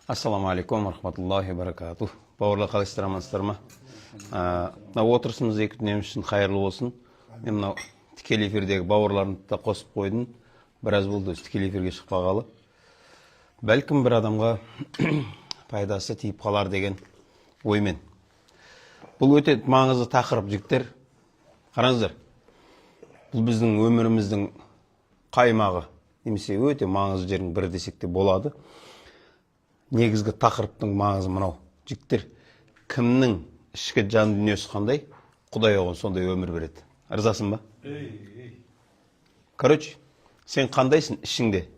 Ассаламу алейкум, рахматуллахи баракатух. Бауырлар, қалайсыздар, амансыздар ма? Мынау отырысымыз екі дүниеміз үшін қайырлы болсын. Мен мынау тікелей эфирдегі бауырларымды да қосып қойдым. Біраз болды тікелей эфирге шықпағалы. Бәлкім бір адамға пайдасы тиіп қалар деген оймен. Бұл өте маңызды тақырып, жігіттер. Қараңыздар. Бұл біздің өміріміздің қаймағы, немесе өте маңызды жердің бірі десек те болады. Негізгі тақырыптың маңызы мынау. Жігіттер, кімнің ішкі жан дүниесі қандай, Құдай оған сондай өмір береді. Ырзасың ба? Короче, сен қандайсың ішіңде?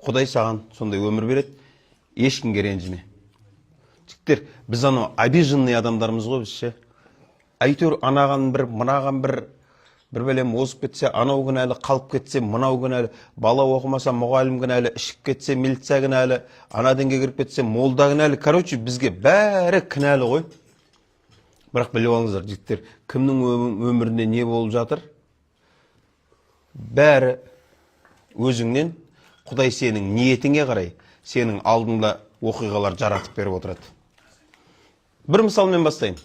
Құдай саған сондай өмір береді. Ешкімге ренжіме. Жігіттер, біз анау обиженный адамдармыз ғой біз ше. Әйтеуір анаған бір, мынаған бір бәлем озып кетсе, анау кінәлі, қалып кетсе, мынау кінәлі, бала оқымаса, мұғалім кінәлі, ішіп кетсе, милиция кінәлі, ана дінге кіріп кетсе, молда кінәлі. Короче, бізге бәрі кінәлі ғой. Бірақ біліп алыңыздар, жігіттер, кімнің өмірінде не болып жатыр? Бәрі өзіңнен, Құдай сенің ниетіңе қарай, сенің алдыңда оқиғалар жаратып беріп отырады. Бір мысалмен бастайын.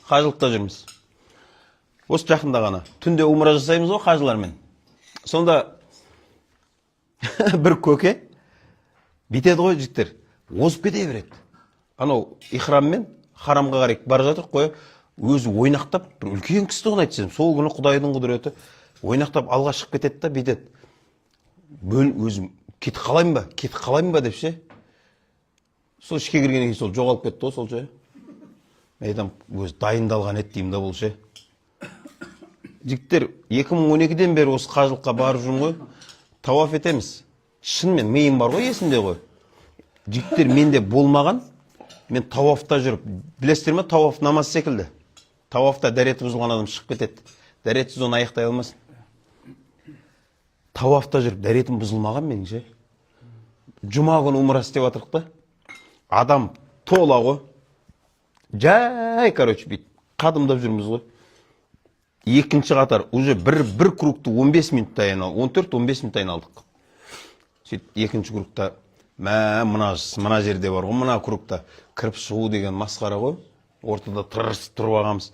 Қажылықта жүрміз. Осы жақында ғана. Түнде умра жасаймыз ғой қажылармен. Сонда бір көке битеді ғой жігіттер. Озып кете береді. Анау ихраммен харамға қарай бара жатыр қой. Өзі ойнақтап, бір үлкен кісі тұғын айтсам. Сол күні Құдайдың құдіреті ойнақтап алға шығып кетеді да битеді. Өзім кетіп қалайын ба деп ше. Сол ішке кіргеннен кейін сол жоғалып кетті ғой сол ше. Айтам, өзі дайындалған ет деймін да бұл ше. Жігіттер, 2012-ден бері осы қажылыққа барып жүрмін ғой. Тауаф етеміз. Шынымен миым бар ғой, есімде ғой. Жігіттер, менде болмаған. Мен тауафта жүріп, білесіздер ме, тауаф намаз секілді. Тауафта дәреті бұзылған адам шығып кетеді. Дәретсіз оны аяқтай алмасын. Тауафта жүріп, дәретім бұзылмаған менің ше. Жұма күні умра істеп жатырық та. Адам тола ғой. Жай, короче, бейт. Қадымдап жүрміз ғой. Екінші қатар, уже бір кругты 15 минутта айналдық. 14-15 минутта айналдық. Сөйтіп, екінші кругта, мына жерде бар ғой, мына кругта кіріп шығу деген масқара ғой. Ортада тұрып ағамыз.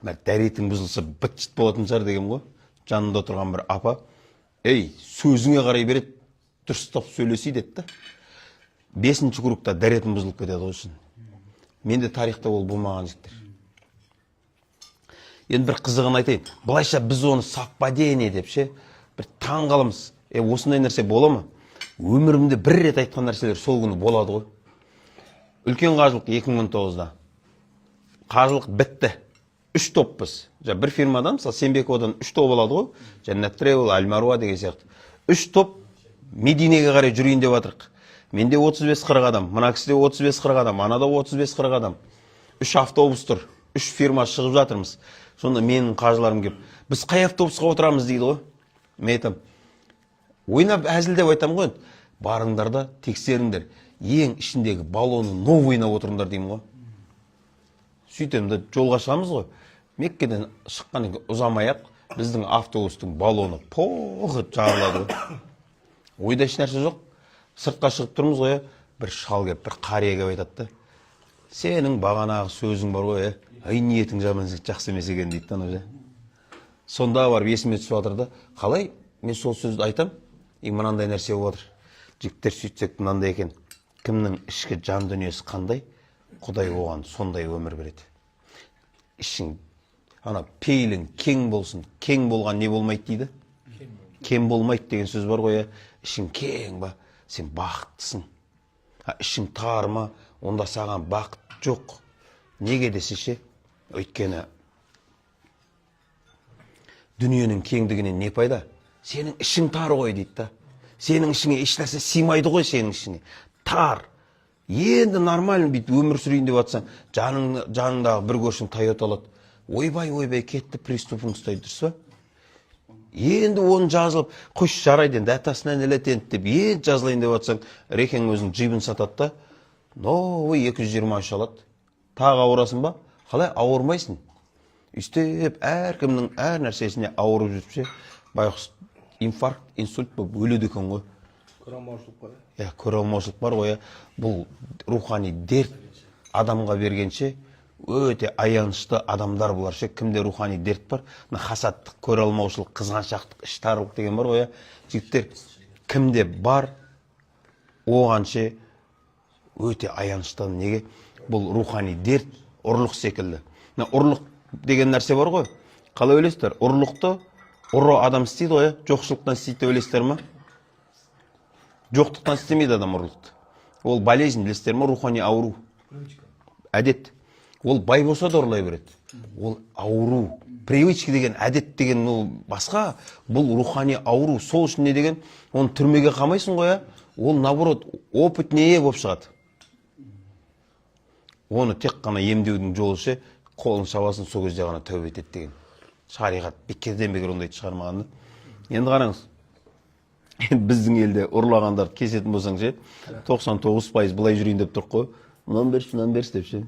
Дәретің бұзылса быт-жыт болатын шығар деген ғой. Жанында отырған бір апа. Ей, сөзіңе қарай береді, дұрыстап сөйлесей деді. 5-ші кругта дәретің бұзылып кетеді ғой үшін. Менде тарихта ол болмаған жігіттер. Енді бір қызығын айтайын. Бұлайша біз оны совпадение деп ше, бір таң қаламыз. Осындай нәрсе бола ма? Өмірімде бір рет айтқан нәрселер сол күні болады ғой. Үлкен қажылық 2019-да. Қажылық бітті. 3 топпыз. Бір фирмадан, мысалы Сенбековадан 3 топ алады ғой. Жәннат Тревел, Аль-Маруа деген сияқты. 3 топ Мединеге қарай жүрейін деп жатырық. Менде 35-40 адам, мына кісіде 35-40 адам, анада 35-40 адам. 3 автобус тұр, 3 фирма шығып жатырмыз. Сонда менің қажыларым кеп, біз қай автобусқа отырамыз дейді ғой. Мен айтам, ойнап әзілдеп айтам ғой, барыңдар да тексеріңдер, ең ішіндегі баллоны новыйына отырыңдар деймін ғой. Сөйтем де жолға шығамыз ғой. Меккеден шыққаннан кейін ұзамай-ақ біздің автобустың баллоны жарылады ғой. Ойда еш нәрсе жоқ. Сыртқа шығып тұрмыз ғой, бір шал кеп, бір қария кеп айтады. Сенің бағанағы сөзің бар ғой, ай ниетің жақсы емес екен дейді. Сонда барып есіме түсіп жатыр да, қалай мен сол сөзді айтам, мынандай нәрсе болып жатыр. Жігіттер сөйтсек мынандай екен. Кімнің ішкі жан дүниесі қандай, Құдай оған сондай өмір береді. Ішің, пейілің кең болсын. Кең болған не болмайды дейді? Кең болмайды деген сөз бар ғой, ішің кең ба? Сен бақыттысың. Ішің тар ма, онда саған бақыт жоқ. Неге десе ше? Өйткені дүниенің кеңдігінен не пайда? Сенің ішің тар ғой дейді. Сенің ішіңе еш нәрсе сыймайды ғой сенің ішіне. Тар. Енді нормально бейт өмір сүрейін деп жатсаң, жаныңдағы бір көршің Тойота алады. Ойбай, кетті преступник ұстайды дұрыс па? Енді оны жазылып, қош жарайды енді әтасынан әлетенді деп, енді жазылайын деп жатсаң, Рекең өзің джибін сатады да, новый 223 алады. Тағы ауырасың ба? Қалай ауырмайсың? Үстеп әркімнің әр нәрсесіне ауырып жүрсе, байқұс инфаркт, инсульт болып өледі екен ғой. Көреалмаушылық бар. Көре алмаушылық бар ғой. Бұл рухани дерт адамға бергенше өте аянышты адамдар бұлар ше. Кімде рухани дерт бар? Хасаттық, көре алмаушылық, қызғаншақтық, іштарлық деген бар ғой. Жігіттер, кімде бар, оған ше өте аянышты. Неге? Бұл рухани дерт, ұрлық секілді. Ұрлық деген нәрсе бар ғой. Қалай ойлайсыздар? Ұрлықты ұры адам істейді ғой, жоқшылықтан істейді деп ойлайсыздар ма? Жоқтықтан істемейді адам ұрлықты. Ол болезнь, білесіздер ме? Рухани ауру. Әдет. Ол бай болса да ұрлай береді. Ол ауру. Привычка деген, әдет деген басқа. Бұл рухани ауру. Сол үшін не деген? Оны түрмеге қамайсың ғой. Ол наоборот опытнее болып шығады. Оны тек қана емдеудің жолы ше, қолын шабасын, сол кезде ғана тәубе етеді деген. Шариғат бекерден бекер ондайды шығармағанды. Енді қараңыз. Біздің елде ұрлағандар кесетін болсаң ше, 99% былай жүрейін деп тұр қой. Мынаны берші деп ше.